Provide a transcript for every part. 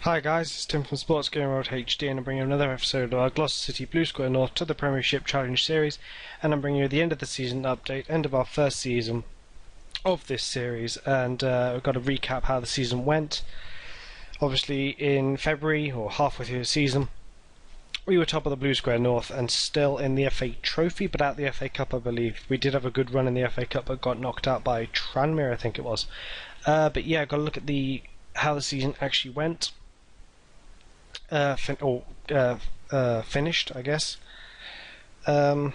Hi guys, it's Tim from Sports Game World HD, and I'm bringing you another episode of our Gloucester City Blue Square North to the Premiership Challenge Series, and I'm bringing you the end of the season update, end of our first season of this series, and we've got to recap how the season went. Obviously in February, or halfway through the season, we were top of the Blue Square North and still in the FA Trophy, but at the FA Cup I believe. We did have a good run in the FA Cup but got knocked out by Tranmere, I think it was. But yeah, got to look at how the season actually went. Finished, I guess. I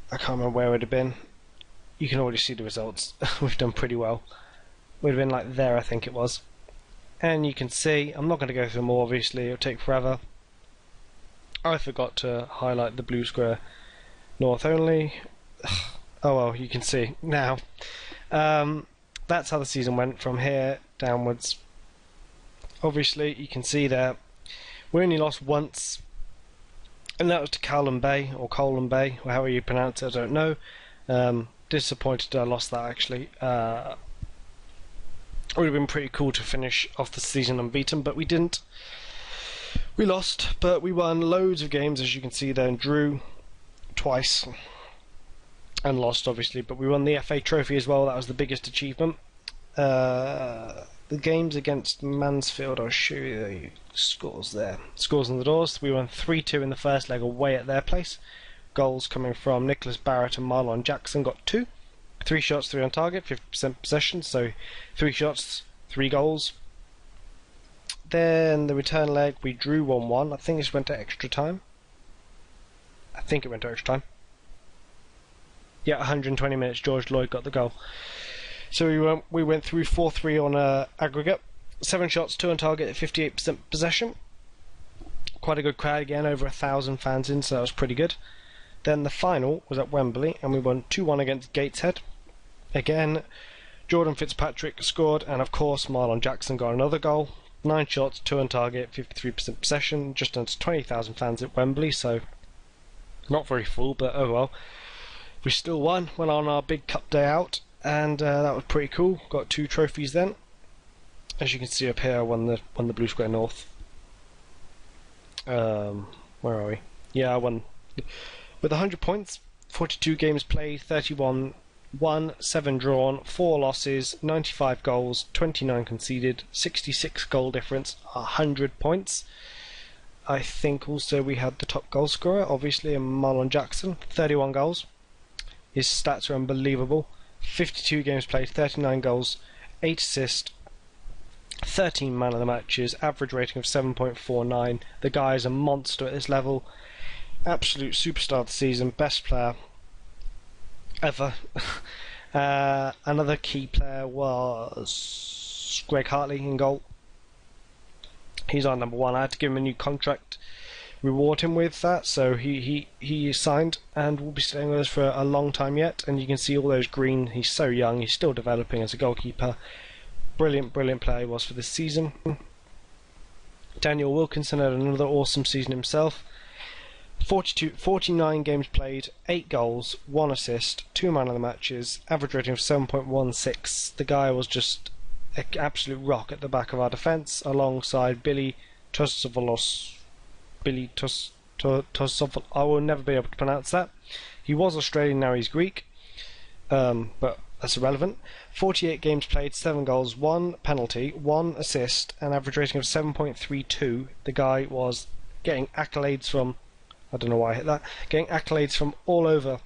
can't remember where it would have been. You can already see the results. We've done pretty well. Would have been like there, I think it was. And you can see, I'm not going to go through them all, obviously, it'll take forever. I forgot to highlight the Blue Square North only. Oh well, you can see now. That's how the season went from here downwards. Obviously, you can see there, we only lost once, and that was to Cowlem Bay, or Colham Bay, or however you pronounce it, I don't know. Disappointed I lost that, actually. It would have been pretty cool to finish off the season unbeaten, but we didn't. We lost, but we won loads of games, as you can see there, and drew twice, and lost, obviously, but we won the FA Trophy as well. That was the biggest achievement. The games against Mansfield, I'll show you the scores there. Scores on the doors. We won 3-2 in the first leg away at their place. Goals coming from Nicholas Barrett and Marlon Jackson got 2. 3 shots, 3 on target, 50% possession, so 3 shots, 3 goals. Then the return leg, we drew 1-1. I think it went to extra time. Yeah, 120 minutes, George Lloyd got the goal. So we went through 4-3 on aggregate. 7 shots, 2 on target at 58% possession. Quite a good crowd again, over 1,000 fans in, so that was pretty good. Then the final was at Wembley, and we won 2-1 against Gateshead. Again, Jordan Fitzpatrick scored, and of course Marlon Jackson got another goal. 9 shots, 2 on target, 53% possession, just under 20,000 fans at Wembley, so not very full, but oh well. We still won, went on our big cup day out, and that was pretty cool. Got 2 trophies then. As you can see up here, I won the Blue Square North. Where are we? Yeah, I won with 100 points, 42 games played, 31 won, 7 drawn, 4 losses, 95 goals, 29 conceded, 66 goal difference, 100 points. I think also we had the top goal scorer, obviously, Marlon Jackson, 31 goals. His stats are unbelievable. 52 games played, 39 goals, 8 assists, 13 man of the matches, average rating of 7.49. The guy is a monster at this level. Absolute superstar of the season, best player ever. Another key player was Greg Hartley in goal. He's our number 1. I had to give him a new contract, reward him with that, so he signed and will be staying with us for a long time yet. And you can see all those green. He's so young, he's still developing as a goalkeeper. Brilliant player he was for this season. Daniel Wilkinson had another awesome season himself. 49 games played, 8 goals, 1 assist, 2 man of the matches, average rating of 7.16. The guy was just an absolute rock at the back of our defence, alongside Billy Tosovolos. I will never be able to pronounce that. He was Australian, now he's Greek, but that's irrelevant. 48 games played, 7 goals, 1 penalty, 1 assist, an average rating of 7.32. The guy was getting accolades from, I don't know why I hit that, getting accolades from all over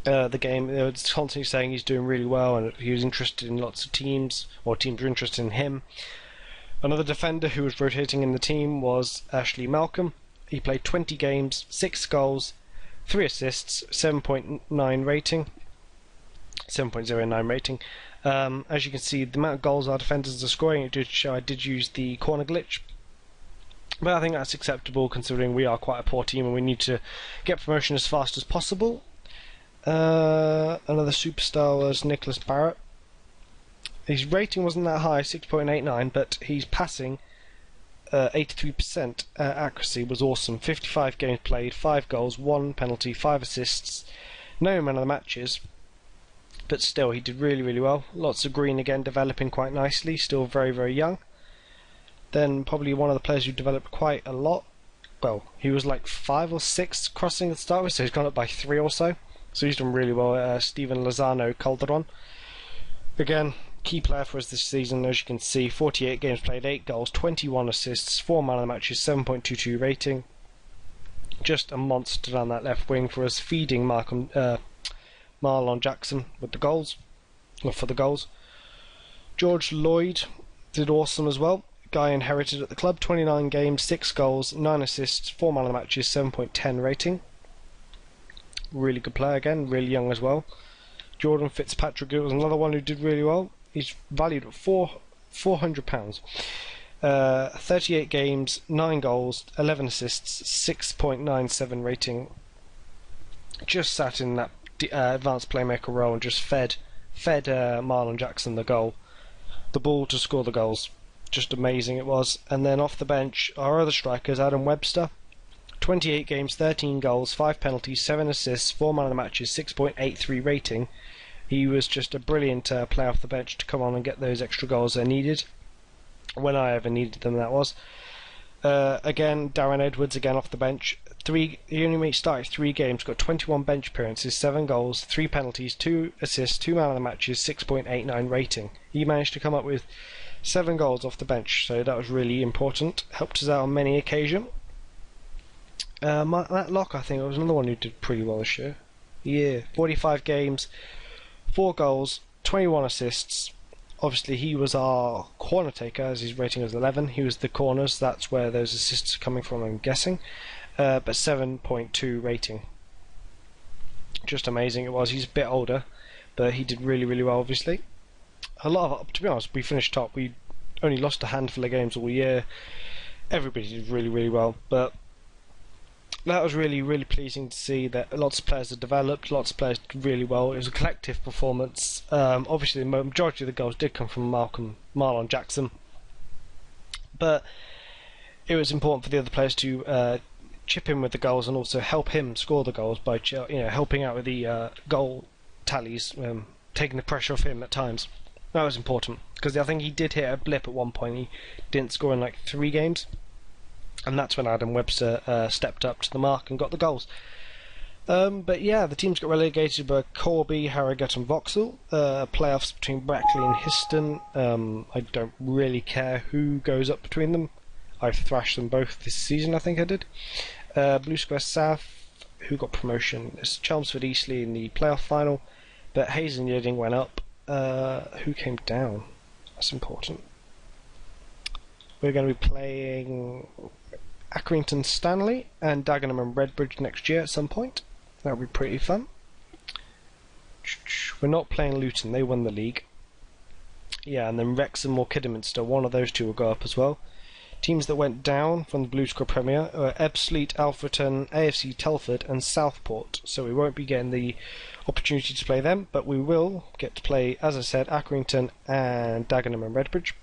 the game. They were constantly saying he's doing really well, and he was interested in lots of teams, or teams were interested in him. Another defender who was rotating in the team was Ashley Malcolm. He played 20 games, 6 goals, 3 assists, 7.9 rating. 7.09 rating. As you can see, the amount of goals our defenders are scoring, it did show I did use the corner glitch. But I think that's acceptable considering we are quite a poor team and we need to get promotion as fast as possible. Another superstar was Nicholas Barrett. His rating wasn't that high, 6.89, but he's passing 83% accuracy was awesome. 55 games played, 5 goals, 1 penalty, 5 assists, no man of the matches. But still, he did really well. Lots of green again, developing quite nicely, still very young. Then probably one of the players who developed quite a lot. Well, he was like 5 or 6 crossing to start with, so he's gone up by 3 or so. So he's done really well. Steven Lozano Calderon. Again, key player for us this season, as you can see. 48 games played, 8 goals, 21 assists, 4 man of the matches, 7.22 rating. Just a monster down that left wing for us, feeding Marlon Jackson with the goals, or for the goals. George Lloyd did awesome as well. Guy inherited at the club, 29 games, 6 goals, 9 assists, 4 man of the matches, 7.10 rating. Really good player again, really young as well. Jordan Fitzpatrick was another one who did really well. He's valued at £400. 38 games, 9 goals, 11 assists, 6.97 rating. Just sat in that advanced playmaker role and just fed Marlon Jackson the goal. The ball to score the goals. Just amazing it was. And then off the bench, our other strikers, Adam Webster. 28 games, 13 goals, 5 penalties, 7 assists, 4 man of the matches, 6.83 rating. He was just a brilliant player off the bench to come on and get those extra goals they needed. When I ever needed them, that was. Again, Darren Edwards, again off the bench. He only started 3 games, got 21 bench appearances, 7 goals, 3 penalties, 2 assists, 2 man of the matches, 6.89 rating. He managed to come up with 7 goals off the bench, so that was really important. Helped us out on many occasions. Matt Locke, I think, was another one who did pretty well this year. Yeah, 45 games, 4 goals, 21 assists. Obviously, he was our corner taker, as his rating was 11. He was the corners, that's where those assists are coming from, I'm guessing. But 7.2 rating. Just amazing it was. He's a bit older, but he did really, really well, obviously. A lot of, to be honest, we finished top. We only lost a handful of games all year. Everybody did really, really well, but that was really, really pleasing to see that lots of players have developed, lots of players did really well. It was a collective performance. Obviously, the majority of the goals did come from Marlon Jackson, but it was important for the other players to chip in with the goals and also help him score the goals by helping out with the goal tallies, taking the pressure off him at times. That was important because I think he did hit a blip at one point. He didn't score in like 3 games. And that's when Adam Webster stepped up to the mark and got the goals. But yeah, the teams got relegated by Corby, Harrogate and Vauxhall. Playoffs between Brackley and Histon. I don't really care who goes up between them. I've thrashed them both this season, I think I did. Blue Square South, who got promotion. It's Chelmsford Eastleigh in the playoff final. But Hayes and Yeading went up. Who came down? That's important. We're going to be playing Accrington Stanley and Dagenham and Redbridge next year at some point. That'll be pretty fun. We're not playing Luton, they won the league. Yeah, and then Wrexham or Kidderminster, one of those two will go up as well. Teams that went down from the Blue Square Premier are Ebbsfleet, Alfreton, AFC Telford and Southport. So we won't be getting the opportunity to play them, but we will get to play, as I said, Accrington and Dagenham and Redbridge.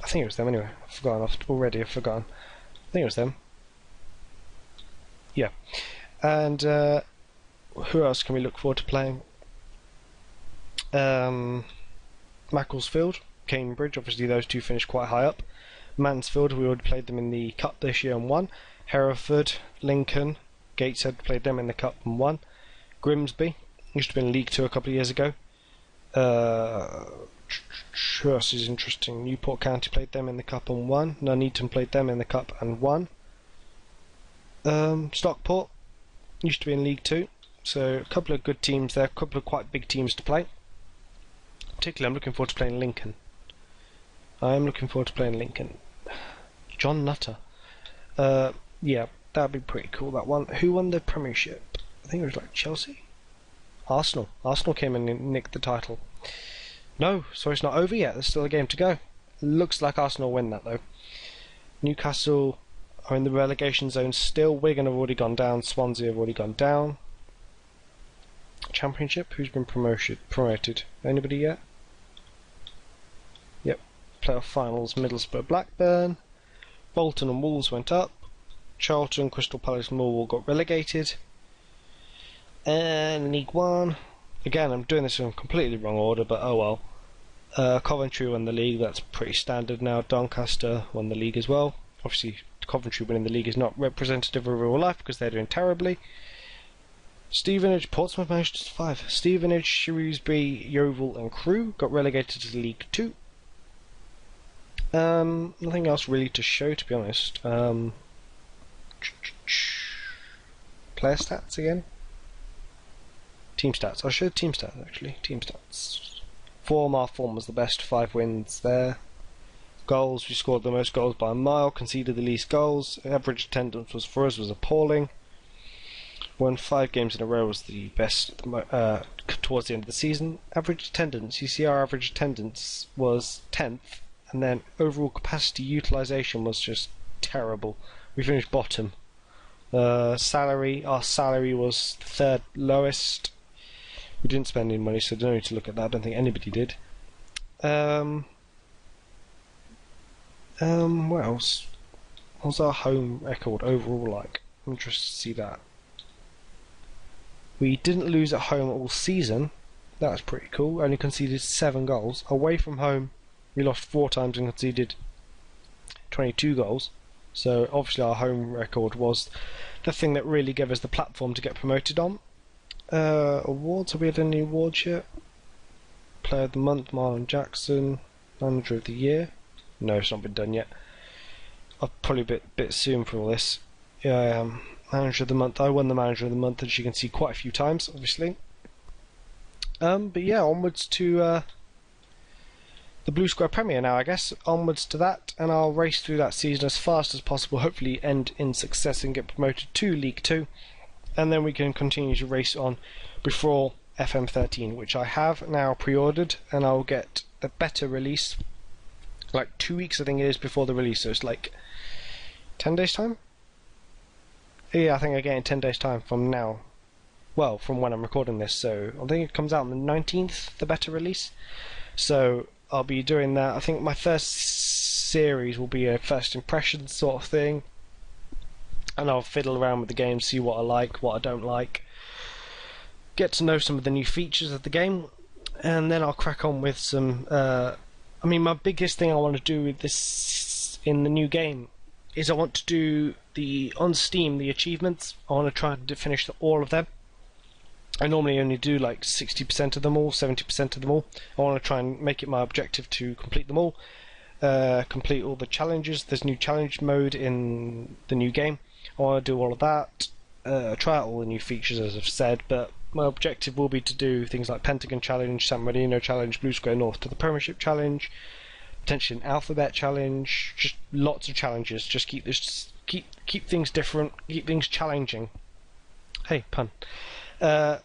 I think it was them anyway. I've forgotten. I've forgotten. I think it was them. Yeah. And who else can we look forward to playing? Macclesfield, Cambridge. Obviously, those two finished quite high up. Mansfield, we already played them in the Cup this year and won. Hereford, Lincoln, Gateshead played them in the Cup and won. Grimsby used to be in League 2 a couple of years ago. Who else is interesting? Newport County played them in the Cup and won. Nuneaton played them in the Cup and won. Stockport used to be in League 2, so a couple of good teams there, a couple of quite big teams to play. Particularly I'm looking forward to playing Lincoln. John Nutter. Yeah, that'd be pretty cool, that one. Who won the Premiership? I think it was like Chelsea? Arsenal. Arsenal came in and nicked the title. No, so it's not over yet. There's still a game to go. Looks like Arsenal win that though. Newcastle are in the relegation zone still. Wigan have already gone down. Swansea have already gone down. Championship, who's been promoted? Anybody yet? Yep. Playoff finals, Middlesbrough, Blackburn. Bolton and Wolves went up. Charlton, Crystal Palace and Millwall got relegated. And League 1. Again, I'm doing this in a completely wrong order, but oh well. Coventry won the league, that's pretty standard now. Doncaster won the league as well. Obviously, Coventry winning the league is not representative of real life because they're doing terribly. Stevenage, Portsmouth managed to survive. Stevenage, Shrewsbury, Yeovil and Crewe got relegated to League 2. Nothing else really to show, to be honest. Player stats again? Team stats. I'll show team stats actually. Team stats. Our form was the best, 5 wins there. Goals, we scored the most goals by a mile, conceded the least goals. Average attendance was for us was appalling. Won 5 games in a row was the best towards the end of the season. Average attendance, you see our average attendance was 10th, and then overall capacity utilisation was just terrible. We finished bottom. Our salary was the 3rd lowest. We didn't spend any money, so I don't need to look at that. I don't think anybody did. What else? What was our home record overall like? I'm interested to see that. We didn't lose at home all season. That was pretty cool. Only conceded 7 goals. Away from home, we lost 4 times and conceded 22 goals. So obviously our home record was the thing that really gave us the platform to get promoted on. Awards, have we had any awards yet? Player of the Month, Marlon Jackson. Manager of the Year. No, it's not been done yet. I'll probably a bit soon for all this. Yeah, I am. Manager of the Month. I won the Manager of the Month, as you can see, quite a few times, obviously. But yeah, onwards to the Blue Square Premier now, I guess. Onwards to that, and I'll race through that season as fast as possible, hopefully end in success and get promoted to League 2. And then we can continue to race on before FM13, which I have now pre-ordered, and I'll get a better release like 2 weeks I think it is before the release, so it's like 10 days time? Yeah, I think I get it in 10 days time from now. Well, from when I'm recording this, so I think it comes out on the 19th, the better release. So I'll be doing that. I think my first series will be a first impressions sort of thing, and I'll fiddle around with the game, see what I like, what I don't like, get to know some of the new features of the game, and then I'll crack on with some I mean, my biggest thing I want to do with this in the new game is I want to do on Steam, the achievements. I want to try to finish all of them. I normally only do like 60% of them all, 70% of them all. I want to try and make it my objective to complete them all. Complete all the challenges. There's new challenge mode in the new game. I want to do all of that. Try out all the new features, as I've said, but my objective will be to do things like Pentagon Challenge, San Marino Challenge, Blue Square North to the Premiership Challenge, potentially an Alphabet Challenge, just lots of challenges. Just keep things different, keep things challenging. Hey, pun. But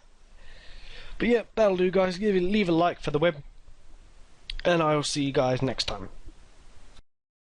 yeah, that'll do, guys. Leave a like for the web, and I will see you guys next time.